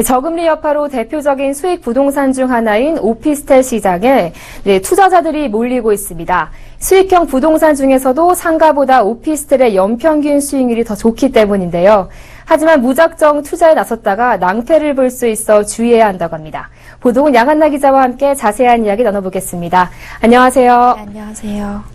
저금리 여파로 대표적인 수익 부동산 중 하나인 오피스텔 시장에 투자자들이 몰리고 있습니다. 수익형 부동산 중에서도 상가보다 오피스텔의 연평균 수익률이 더 좋기 때문인데요. 하지만 무작정 투자에 나섰다가 낭패를 볼 수 있어 주의해야 한다고 합니다. 보도국 양한나 기자와 함께 자세한 이야기 나눠보겠습니다. 안녕하세요. 네, 안녕하세요.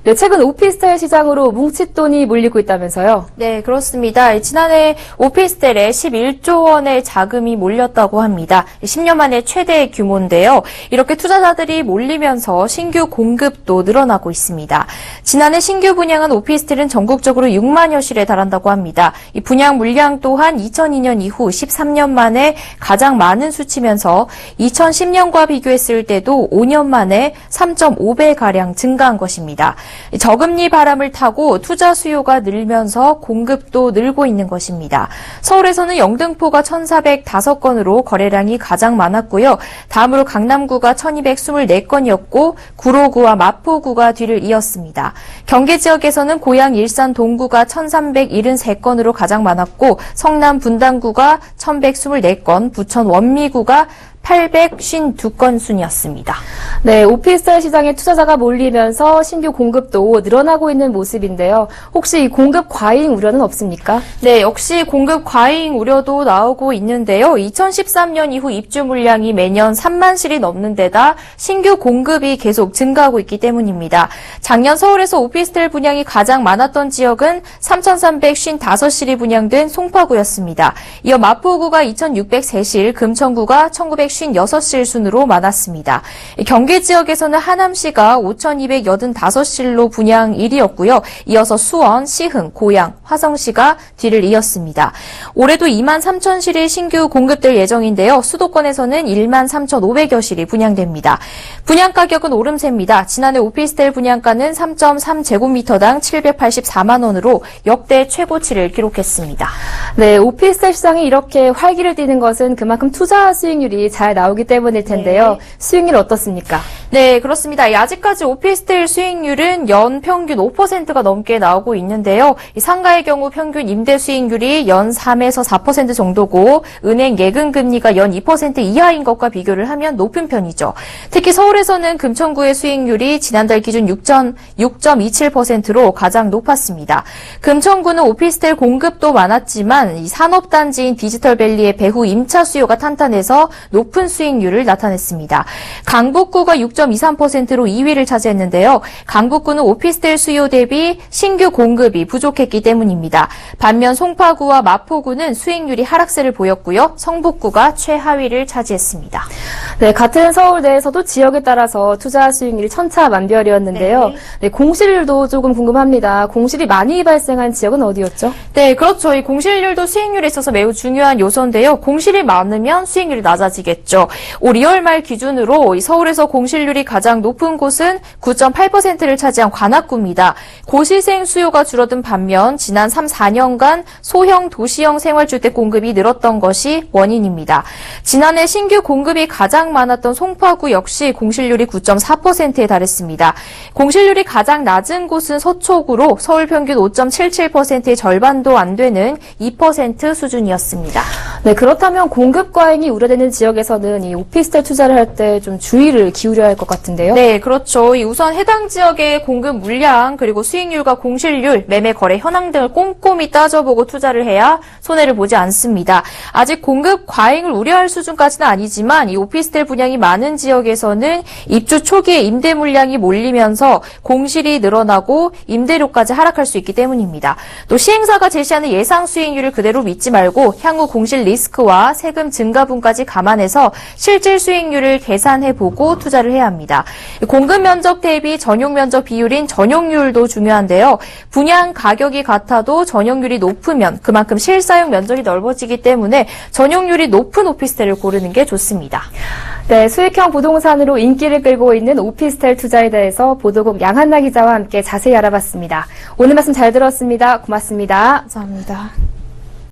네, 최근 오피스텔 시장으로 뭉칫돈이 몰리고 있다면서요? 네, 그렇습니다. 지난해 오피스텔에 11조 원의 자금이 몰렸다고 합니다. 10년 만에 최대 규모인데요. 이렇게 투자자들이 몰리면서 신규 공급도 늘어나고 있습니다. 지난해 신규 분양한 오피스텔은 전국적으로 6만여 실에 달한다고 합니다. 이 분양 물량 또한 2002년 이후 13년 만에 가장 많은 수치면서 2010년과 비교했을 때도 5년 만에 3.5배가량 증가한 것입니다. 저금리 바람을 타고 투자 수요가 늘면서 공급도 늘고 있는 것입니다. 서울에서는 영등포가 1,405건으로 거래량이 가장 많았고요. 다음으로 강남구가 1,224건이었고 구로구와 마포구가 뒤를 이었습니다. 경기 지역에서는 고양, 일산, 동구가 1,373건으로 가장 많았고 성남, 분당구가 1,124건, 부천, 원미구가 852건 순이었습니다. 네, 오피스텔 시장에 투자자가 몰리면서 신규 공급도 늘어나고 있는 모습인데요. 혹시 이 공급 과잉 우려는 없습니까? 네, 역시 공급 과잉 우려도 나오고 있는데요. 2013년 이후 입주 물량이 매년 3만 실이 넘는 데다 신규 공급이 계속 증가하고 있기 때문입니다. 작년 서울에서 오피스텔 분양이 가장 많았던 지역은 3,355실이 분양된 송파구였습니다. 이어 마포구가 2,603실, 금천구가 1,956실 순으로 많았습니다. 경기 지역에서는 하남시가 5,285실로 분양 1위였고요. 이어서 수원, 시흥, 고양, 화성시가 뒤를 이었습니다. 올해도 2만 3천 실이 신규 공급될 예정인데요. 수도권에서는 1만 3,500여 실이 분양됩니다. 분양 가격은 오름세입니다. 지난해 오피스텔 분양가는 3.3제곱미터당 784만 원으로 역대 최고치를 기록했습니다. 네, 오피스텔 시장이 이렇게 활기를 띠는 것은 그만큼 투자 수익률이 잘 나오기 때문일 텐데요. 네. 수익률 어떻습니까? 네, 그렇습니다. 아직까지 오피스텔 수익률은 연 평균 5%가 넘게 나오고 있는데요. 이 상가의 경우 평균 임대 수익률이 연 3에서 4% 정도고 은행 예금 금리가 연 2% 이하인 것과 비교를 하면 높은 편이죠. 특히 서울에서는 금천구의 수익률이 지난달 기준 6.27%로 가장 높았습니다. 금천구는 오피스텔 공급도 많았지만 이 산업단지인 디지털밸리의 배후 임차 수요가 탄탄해서 높은 수익률을 나타냈습니다. 강북구가 6.23%로 2위를 차지했는데요. 강북구는 오피스텔 수요 대비 신규 공급이 부족했기 때문입니다. 반면 송파구와 마포구는 수익률이 하락세를 보였고요. 성북구가 최하위를 차지했습니다. 네, 같은 서울 내에서도 지역에 따라서 투자 수익률이 천차만별이었는데요. 네, 공실률도 조금 궁금합니다. 공실이 많이 발생한 지역은 어디였죠? 네, 그렇죠. 이 공실률도 수익률에 있어서 매우 중요한 요소인데요. 공실이 많으면 수익률이 낮아지겠죠. 올 2월 말 기준으로 이 서울에서 공실률이 가장 높은 곳은 9.8%를 차지한 관악구입니다. 고시생 수요가 줄어든 반면 지난 3, 4년간 소형 도시형 생활주택 공급이 늘었던 것이 원인입니다. 지난해 신규 공급이 가장 많았던 송파구 역시 공실률이 9.4%에 달했습니다. 공실률이 가장 낮은 곳은 서초구로 서울 평균 5.77%의 절반도 안 되는 2% 수준이었습니다. 네, 그렇다면 공급 과잉이 우려되는 지역에서는 이 오피스텔 투자를 할 때 좀 주의를 기울여야 할 것 같은데요. 네, 그렇죠. 우선 해당 지역의 공급 물량 그리고 수익률과 공실률, 매매 거래 현황 등을 꼼꼼히 따져보고 투자를 해야 손해를 보지 않습니다. 아직 공급 과잉을 우려할 수준까지는 아니지만 이 오피스텔 분양이 많은 지역에서는 입주 초기에 임대 물량이 몰리면서 공실이 늘어나고 임대료까지 하락할 수 있기 때문입니다. 또 시행사가 제시하는 예상 수익률을 그대로 믿지 말고 향후 공실 리스크와 세금 증가분까지 감안해서 실질 수익률을 계산해보고 투자를 해야 합니다. 공급 면적 대비 전용 면적 비율인 전용률도 중요한데요. 분양 가격이 같아도 전용률이 높으면 그만큼 실사용 면적이 넓어지기 때문에 전용률이 높은 오피스텔을 고르는 게 좋습니다. 네, 수익형 부동산으로 인기를 끌고 있는 오피스텔 투자에 대해서 보도국 양한나 기자와 함께 자세히 알아봤습니다. 오늘 말씀 잘 들었습니다. 고맙습니다. 감사합니다.